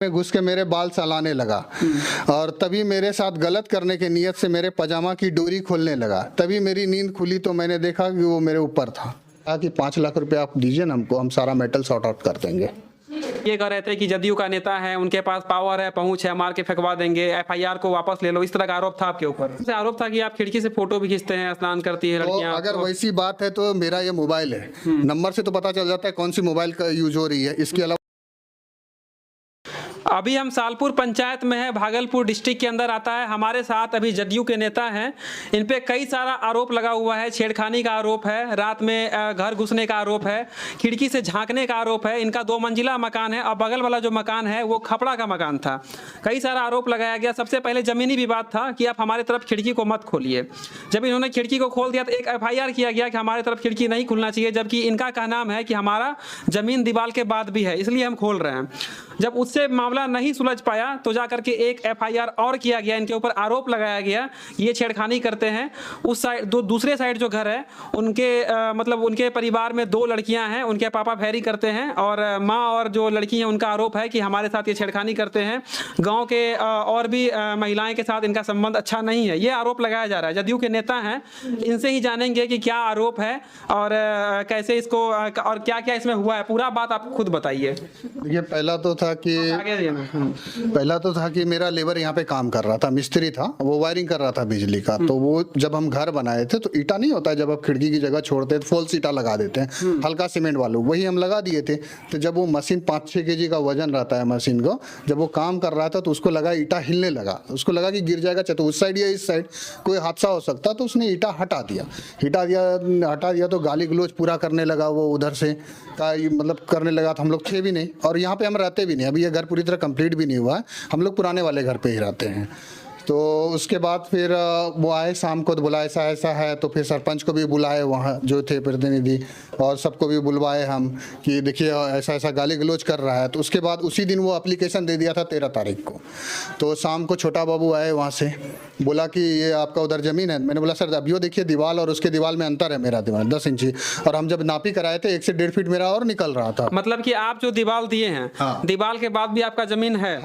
में घुस के मेरे बाल सहलाने लगा और तभी मेरे साथ गलत करने की नीयत से मेरे पजामा की डोरी खोलने लगा। तभी मेरी नींद खुली तो मैंने देखा कि वो मेरे ऊपर था। कहा कि 5 लाख रुपए आप दीजिए ना हमको, हम सारा मेटल सॉर्ट आउट कर देंगे। ये कह रहे थे कि जदयू का नेता है, उनके पास पावर है, पहुंच है, मार के फेंकवा देंगे, एफआईआर को वापस ले लो, इस तरह का आरोप था आपके ऊपर। से आरोप था कि आप खिड़की से फोटो भी खींचते हैं, स्नान करती है तो लड़कियां। अगर वैसी बात है तो मेरा ये मोबाइल है, नंबर से तो पता चल जाता है कौन सी मोबाइल का यूज हो रही है। इसके अलावा अभी हम सालपुर पंचायत में है, भागलपुर डिस्ट्रिक्ट के अंदर आता है। हमारे साथ अभी जदयू के नेता हैं। इन पे कई सारा आरोप लगा हुआ है। छेड़खानी का आरोप है, रात में घर घुसने का आरोप है, खिड़की से झांकने का आरोप है। इनका 2 मंजिला मकान है और बगल वाला जो मकान है वो खपड़ा का मकान था। कई सारा आरोप लगाया गया। सबसे पहले जमीनी विवाद था कि आप हमारे तरफ खिड़की को मत खोलिए। जब इन्होंने खिड़की को खोल दिया तो एक एफआईआर किया गया कि हमारे तरफ खिड़की नहीं खुलना चाहिए, जबकि इनका कहना है कि हमारा जमीन दीवार के बाद भी है, इसलिए हम खोल रहे हैं। जब उससे मामला नहीं सुलझ पाया तो जाकर के एक एफआईआर और किया गया। इनके ऊपर आरोप लगाया गया ये छेड़खानी करते हैं। उस साइड दूसरे साइड जो घर है उनके मतलब उनके परिवार में 2 लड़कियां हैं, उनके पापा फैरी करते हैं और माँ और जो लड़की हैं उनका आरोप है कि हमारे साथ ये छेड़खानी करते हैं। गांव के और भी महिलाएं के साथ इनका संबंध अच्छा नहीं है, ये आरोप लगाया जा रहा है। जदयू के नेता हैं, इनसे ही जानेंगे कि क्या आरोप है और कैसे इसको और क्या क्या इसमें हुआ है। पूरा बात आप खुद बताइए। देखिए, पहला तो था कि मेरा लेबर यहाँ पे काम कर रहा था, मिस्त्री था, वो वायरिंग कर रहा था बिजली का। तो वो जब हम घर बनाए थे तो ईटा नहीं होता है, जब आप खिड़की की जगह छोड़ते हैं तो फॉल्स ईटा लगा देते हैं, हल्का सीमेंट वालू, वही हम लगा दिए थे। तो जब वो मशीन 5-6 kg का वजन रहता है मशीन को, जब वो काम कर रहा था तो उसको लगा ईटा हिलने लगा, उसको लगा कि गिर जाएगा, तो उस साइड या इस साइड कोई हादसा हो सकता, तो उसने ईटा हटा दिया तो गाली गलौज पूरा करने लगा। वो उधर से का मतलब करने लगा। तो हम लोग थे भी नहीं और यहाँ पे हम रहते भी नहीं, अभी ये घर पूरी तरह कंप्लीट भी नहीं हुआ है, हम लोग पुराने वाले घर पे ही रहते हैं। तो उसके बाद फिर वो आए शाम को, तो बोला ऐसा ऐसा है। तो फिर सरपंच को भी बुलाए, वहाँ जो थे प्रतिनिधि, और सबको भी बुलवाए हम कि देखिए ऐसा ऐसा गाली गलौज कर रहा है। तो उसके बाद उसी दिन वो एप्लीकेशन दे दिया था 13 तारीख को। तो शाम को छोटा बाबू आए वहाँ से, बोला कि ये आपका उधर ज़मीन है। मैंने बोला सर अभी वो देखिए दीवार और उसके दीवार में अंतर है, मेरा दीवार 10 इंची, और हम जब नापी कराए थे 1 से 1.5 फीट मेरा और निकल रहा था। मतलब कि आप जो दीवार दिए हैं, हाँ, दीवार के बाद भी आपका जमीन है?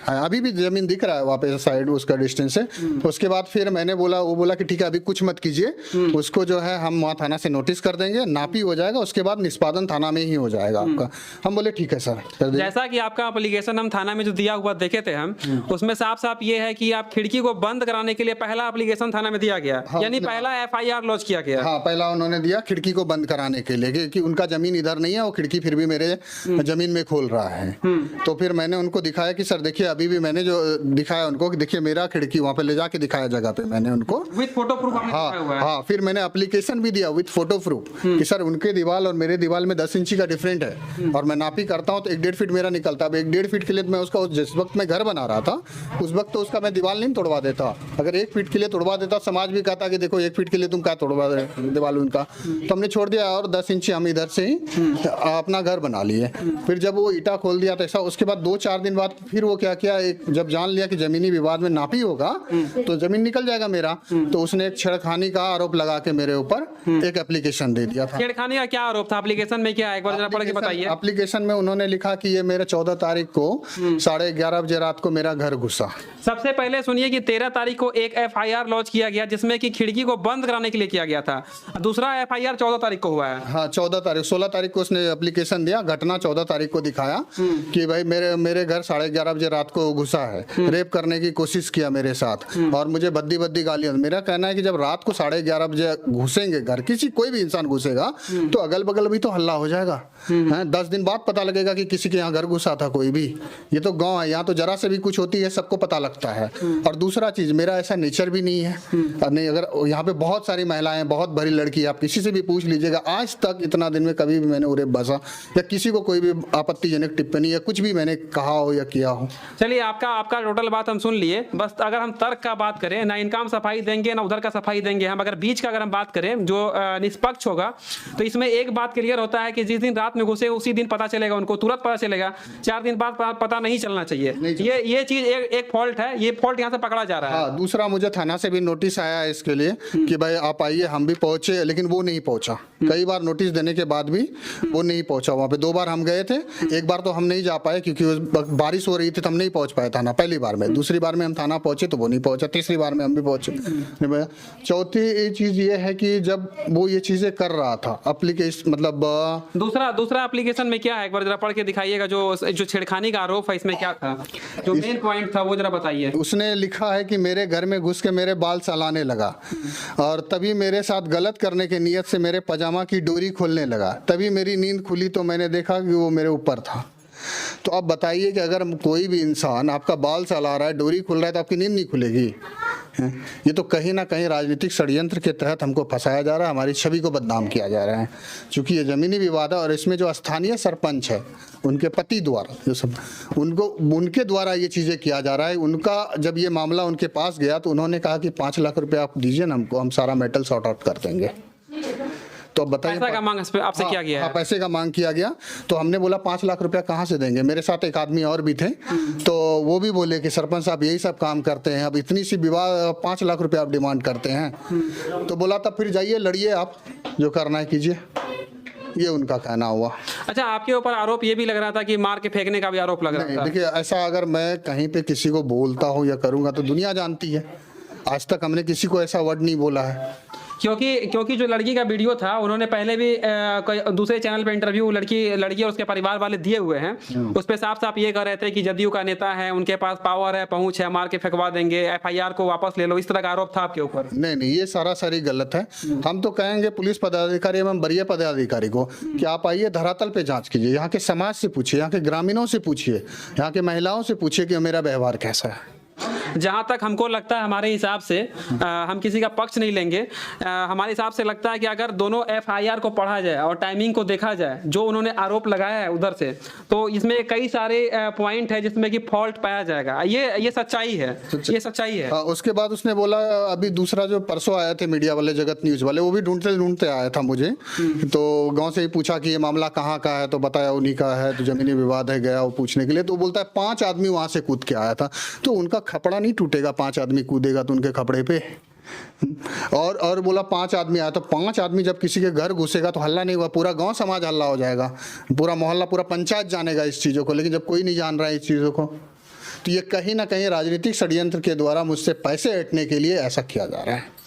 अभी भी जमीन दिख रहा है वहाँ पे साइड उसका डिस्टेंस है। उसके बाद फिर मैंने बोला, वो बोला कि ठीक है अभी कुछ मत कीजिए, उसको जो है हम वहाँ थाना से नोटिस कर देंगे, नापी हो जाएगा, उसके बाद निष्पादन थाना में ही हो जाएगा आपका। हम बोले ठीक है सर। जैसा कि आपका एप्लीकेशन हम थाना में जो दिया हुआ देखे थे हम, उसमें साफ साफ ये है कि आप खिड़की को बंद कराने के लिए पहला एप्लीकेशन थाना में दिया गया। हाँ, यानी पहला एफआईआर लॉन्च किया गया। हाँ, पहला उन्होंने दिया खिड़की को बंद कराने के लिए कि उनका जमीन इधर नहीं है, वो खिड़की फिर भी मेरे जमीन में खोल रहा है। तो फिर मैंने उनको दिखाया कि सर देखिए, अभी भी मैंने जो दिखाया उनको कि देखिए मेरा खिड़की, वहाँ पे ले जाके दिखाया जगह पे मैंने उनको विद फोटो प्रूफ। हाँ, फिर मैंने एप्लीकेशन भी दिया विद फोटो प्रूफ कि सर उनके दीवार और मेरे दीवार में 10 इंची का डिफरेंट है, और मैं नापी करता हूँ तो 1.5 फीट मेरा निकलता है। अब 1.5 फीट के लिए मैं उसका जिस वक्त मैं घर बना रहा था उस वक्त तो उसका मैं दीवार नहीं तोड़वा देता। अगर 1 फीट के लिए तोड़वा देता, समाज भी कहता कि देखो 1 फीट के लिए तुम क्या तोड़वा रहे दीवार उनका। तो हमने छोड़ दिया और 10 इंची हम इधर से ही अपना घर बना लिए। फिर जब वो ईटा खोल दिया तो ऐसा, उसके बाद 2-4 दिन बाद फिर वो क्या किया, जब जान लिया कि जमीनी विवाद में नापी होगा तो जमीन निकल जाएगा मेरा, तो उसने एक छेड़खानी का आरोप लगा के मेरे ऊपर एक एप्लीकेशन दे दिया था। छेड़खानी का क्या आरोप था एप्लीकेशन में? क्या एक बार जरा पढ़ के बताइए। एप्लीकेशन में उन्होंने लिखा कि ये मेरे 14 तारीख को 11:30 बजे रात को मेरा घर घुसा। सबसे पहले सुनिए कि 13 तारीख को एक एफआईआर लॉन्च किया गया जिसमें कि खिड़की को बंद कराने के लिए किया गया था। दूसरा एफआईआर 14 तारीख को हुआ है। हाँ, 16 तारीख को उसने एप्लीकेशन दिया, घटना 14 तारीख को दिखाया कि भाई मेरे घर 11:30 बजे रात को घुसा है, रेप करने की कोशिश किया मेरे साथ और मुझे बद्दी गालियां। मेरा कहना है कि जब रात को 11:30 बजे घुसेंगे घर, कोई भी इंसान घुसेगा तो अगल बगल भी तो हल्ला हो जाएगा। 10 दिन बाद पता लगेगा कि किसी के यहाँ घर घुसा था कोई भी। ये तो गांव है, यहाँ तो जरा से भी कुछ होती है सबको पता लगता है। और दूसरा चीज, मेरा ऐसा नेचर भी नहीं है। नहीं, अगर यहाँ पे बहुत सारी महिलाएं, बहुत भरी लड़की, आप किसी से भी पूछ लीजिएगा, आज तक इतना दिन में कभी भी मैंने उरे बसा या किसी को कोई भी आपत्तिजनक टिप्पणी या कुछ भी मैंने कहा हो या किया हो। चलिए, आपका टोटल बात हम सुन लिए। बस अगर हम तर्क का बात करें, ना इनका हम सफाई देंगे ना उधर का सफाई देंगे हम, अगर बीच का अगर हम बात करें जो निष्पक्ष होगा, तो इसमें एक बात क्लियर होता है कि जिस दिन रात में घुसे उसी दिन पता चलेगा उनको, तुरंत पता चलेगा। 4 दिन बाद पता नहीं चलना चाहिए। ये चीज एक फॉल्ट है, ये फॉल्ट यहाँ से पकड़ा जा रहा है। हाँ, दूसरा मुझे थाना से भी नोटिस आया है इसके लिए कि भाई आप आइए, हम भी पहुंचे, लेकिन वो नहीं पहुंचा। कई बार नोटिस देने के बाद भी वो नहीं पहुंचा। वहाँ पे 2 बार हम गए थे, एक बार तो हम नहीं जा पाए क्योंकि बारिश हो रही थी, तो हम नहीं पहुंच पाए थाना पहली बार में। दूसरी बार में हम थाना पहुंचे तो वो नहीं पहुंचा, तीसरी बार में हम भी पहुंचे। चौथी चीज ये है कि जब वो ये चीजें कर रहा था एप्लीकेशन, मतलब दूसरा एप्लीकेशन में क्या है, एक बार जरा पढ़ के दिखाइएगा। जो छेड़खानी का आरोप है इसमें क्या था, जो मेन पॉइंट था वो जरा बताइए। उसने लिखा है कि मेरे घर में घुस के मेरे बाल चलाने लगा, और तभी मेरे साथ गलत करने की नीयत से मेरे पजामा की डोरी खोलने लगा। तभी मेरी नींद खुली तो मैंने देखा कि वो मेरे ऊपर था। तो अब बताइए कि अगर कोई भी इंसान आपका बाल चला रहा है, डोरी खुल रहा है, तो आपकी नींद नहीं खुलेगी? ये तो कहीं ना कहीं राजनीतिक षड्यंत्र के तहत हमको फंसाया जा रहा है, हमारी छवि को बदनाम किया जा रहा है। क्योंकि ये ज़मीनी विवाद है, और इसमें जो स्थानीय सरपंच है उनके पति द्वारा जो सब उनके द्वारा ये चीज़ें किया जा रहा है। उनका जब ये मामला उनके पास गया तो उन्होंने कहा कि 5 लाख रुपये आप दीजिए ना हमको, हम सारा मेटल सॉर्ट आउट कर देंगे। तो अब बताइए, पैसा का मांग आपसे किया गया है? हाँ, पैसे का मांग किया गया। तो हमने बोला 5 लाख रुपया कहाँ से देंगे। मेरे साथ एक आदमी और भी थे, तो वो भी बोले कि सरपंच साहब यही सब काम करते हैं, अब इतनी सी विवाद 5 लाख रुपया आप डिमांड करते हैं। तो बोला तब फिर जाइए लड़िए, आप जो करना है कीजिए। ये उनका कहना हुआ। अच्छा, आपके ऊपर आरोप ये भी लग रहा था कि मार के फेंकने का भी आरोप लग रहा था। देखिए, ऐसा अगर मैं कहीं पे किसी को बोलता हूँ या करूँगा तो दुनिया जानती है। आज तक हमने किसी को ऐसा वर्ड नहीं बोला है। क्योंकि जो लड़की का वीडियो था, उन्होंने पहले भी दूसरे चैनल पे इंटरव्यू लड़की और उसके परिवार वाले दिए हुए हैं। उस पे साफ साफ ये कह रहे थे कि जदयू का नेता है, उनके पास पावर है, पहुंच है, मार के फेंकवा देंगे, FIR को वापस ले लो, इस तरह का आरोप था आपके ऊपर। नहीं, ये सारी गलत है। हम तो कहेंगे पुलिस पदाधिकारी एवं वरीय पदाधिकारी को कि आप आइए, धरातल पे जांच कीजिए, यहाँ के समाज से पूछिए, यहाँ के ग्रामीणों से पूछिए, यहाँ के महिलाओं से पूछिए कि मेरा व्यवहार कैसा है। जहाँ तक हमको लगता है, हमारे हिसाब से, हम किसी का पक्ष नहीं लेंगे, हमारे हिसाब से लगता है कि अगर दोनों FIR को पढ़ा जाए और टाइमिंग को देखा जाए, जो उन्होंने आरोप लगाया है उधर से, तो इसमें कई सारे पॉइंट है जिसमें कि फॉल्ट पाया जाएगा। ये सच्चाई है, ये सच्चाई है। उसके बाद उसने बोला, अभी दूसरा जो परसों आए थे मीडिया वाले, जगत न्यूज वाले, वो भी ढूंढते आया था मुझे। तो गाँव से ही पूछा कि ये मामला कहाँ का है, तो बताया उन्हीं का है। तो जमीनी विवाद है, गया वो पूछने के लिए, तो बोलता है 5 आदमी वहाँ से कूद के आया था। तो उनका खपड़ा नहीं टूटेगा, 5 आदमी कूदेगा तो उनके खपड़े पे। और बोला 5 आदमी आया, तो 5 आदमी जब किसी के घर घुसेगा तो हल्ला नहीं हुआ, पूरा गांव समाज हल्ला हो जाएगा, पूरा मोहल्ला, पूरा पंचायत जानेगा इस चीज़ों को। लेकिन जब कोई नहीं जान रहा है इस चीज़ों को, तो ये कहीं ना कहीं राजनीतिक षड्यंत्र के द्वारा मुझसे पैसे हटने के लिए ऐसा किया जा रहा है।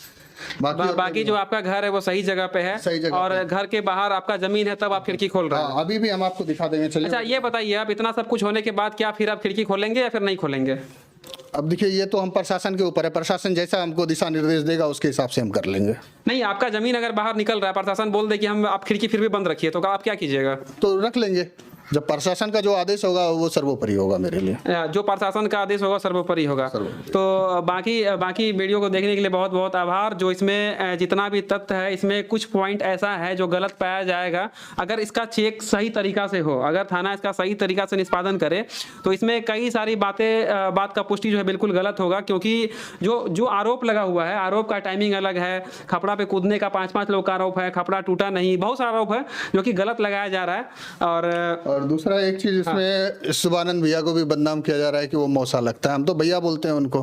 बाकी जो आपका घर है वो सही जगह पे है, सही जगह और पे। घर के बाहर आपका जमीन है, तब आप खिड़की खोल रहे हैं। हाँ, अभी भी हम आपको दिखा देंगे, चलिए। अच्छा, ये बताइए, आप इतना सब कुछ होने के बाद क्या फिर आप खिड़की खोलेंगे या फिर नहीं खोलेंगे? अब देखिए, ये तो हम प्रशासन के ऊपर है, प्रशासन जैसा हमको दिशा निर्देश देगा उसके हिसाब से हम कर लेंगे। नहीं, आपका जमीन अगर बाहर निकल रहा है, प्रशासन बोल दे कि हम आप खिड़की फिर भी बंद रखिए, तो आप क्या कीजिएगा? तो रख लेंगे, जब प्रशासन का जो आदेश होगा वो सर्वोपरि होगा मेरे लिए। जो प्रशासन का आदेश होगा सर्वोपरि होगा। तो बाकी वीडियो को देखने के लिए बहुत बहुत आभार। जो इसमें जितना भी तथ्य है, इसमें कुछ पॉइंट ऐसा है जो गलत पाया जाएगा। अगर इसका चेक सही तरीका से हो, अगर थाना इसका सही तरीका से निष्पादन करे, तो इसमें कई सारी बात का पुष्टि जो है बिल्कुल गलत होगा। क्योंकि जो आरोप लगा हुआ है, आरोप का टाइमिंग अलग है, खपड़ा पे कूदने का 5-5 लोग का आरोप है, खपड़ा टूटा नहीं, बहुत सारा आरोप है जो कि गलत लगाया जा रहा है। और दूसरा एक चीज इसमें, शिवानंद भैया को भी बदनाम किया जा रहा है कि वो मौसा लगता है। हम तो भैया बोलते हैं उनको,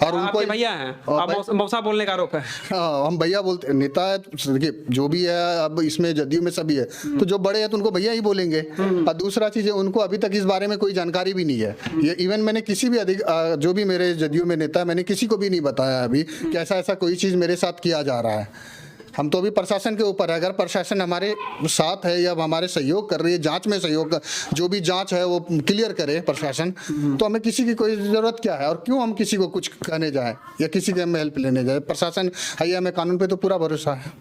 और उनको भैया हैं, आप मौसा बोलने का आरोप है। हाँ, हम भैया बोलते, नेता है, देखिए जो भी है, अब इसमें जदयू में सभी है, तो जो बड़े हैं तो उनको भैया ही बोलेंगे। और दूसरा चीज है, उनको अभी तक इस बारे में कोई जानकारी भी नहीं है। ये इवन मैंने किसी भी जो भी मेरे जदयू में नेता है, मैंने किसी को भी नहीं बताया अभी कि ऐसा कोई चीज मेरे साथ किया जा रहा है। हम तो अभी प्रशासन के ऊपर है। अगर प्रशासन हमारे साथ है या हमारे सहयोग कर रही है, जांच में सहयोग, जो भी जांच है वो क्लियर करे प्रशासन, तो हमें किसी की कोई ज़रूरत क्या है, और क्यों हम किसी को कुछ कहने जाए या किसी के हमें हेल्प लेने जाए। प्रशासन है, हमें कानून पे तो पूरा भरोसा है।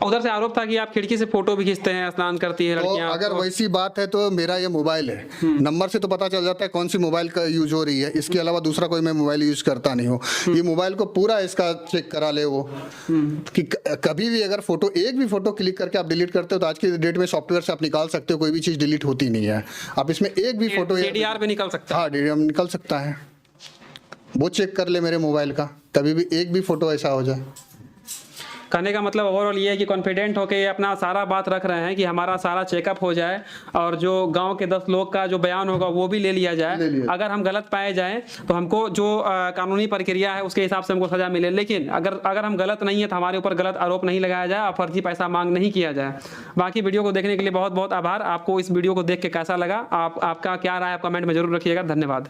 उधर से आरोप था कि आप खिड़की से फोटो भी खींचते हैं, स्नान करती है लड़कियां। तो अगर वैसी बात है तो मेरा ये मोबाइल है, नंबर से तो पता चल जाता है कौन सी मोबाइल का यूज हो रही है। इसके अलावा दूसरा कोई मैं मोबाइल यूज करता नहीं हूँ। ये मोबाइल को पूरा इसका चेक करा ले वो, कि कभी भी अगर फोटो, एक भी फोटो क्लिक करके आप डिलीट करते हो तो आज की डेट में सॉफ्टवेयर से आप निकाल सकते हो, कोई भी चीज़ डिलीट होती नहीं है। आप इसमें एक भी फोटो DDR पे निकल सकता है। हाँ, DDR निकल सकता है। वो चेक कर ले मेरे मोबाइल का, कभी भी एक भी फोटो ऐसा हो जाए। कहने का मतलब ओवरऑल ये है कि कॉन्फिडेंट होकर ये अपना सारा बात रख रहे हैं कि हमारा सारा चेकअप हो जाए और जो गांव के 10 लोग का जो बयान होगा वो भी ले लिया जाए। अगर हम गलत पाए जाएं तो हमको जो कानूनी प्रक्रिया है उसके हिसाब से हमको सजा मिले, लेकिन अगर हम गलत नहीं है तो हमारे ऊपर गलत आरोप नहीं लगाया जाए और फर्जी पैसा मांग नहीं किया जाए। बाकी वीडियो को देखने के लिए बहुत बहुत आभार। आपको इस वीडियो को देख के कैसा लगा, आपका क्या राय आप कमेंट में जरूर रखिएगा। धन्यवाद।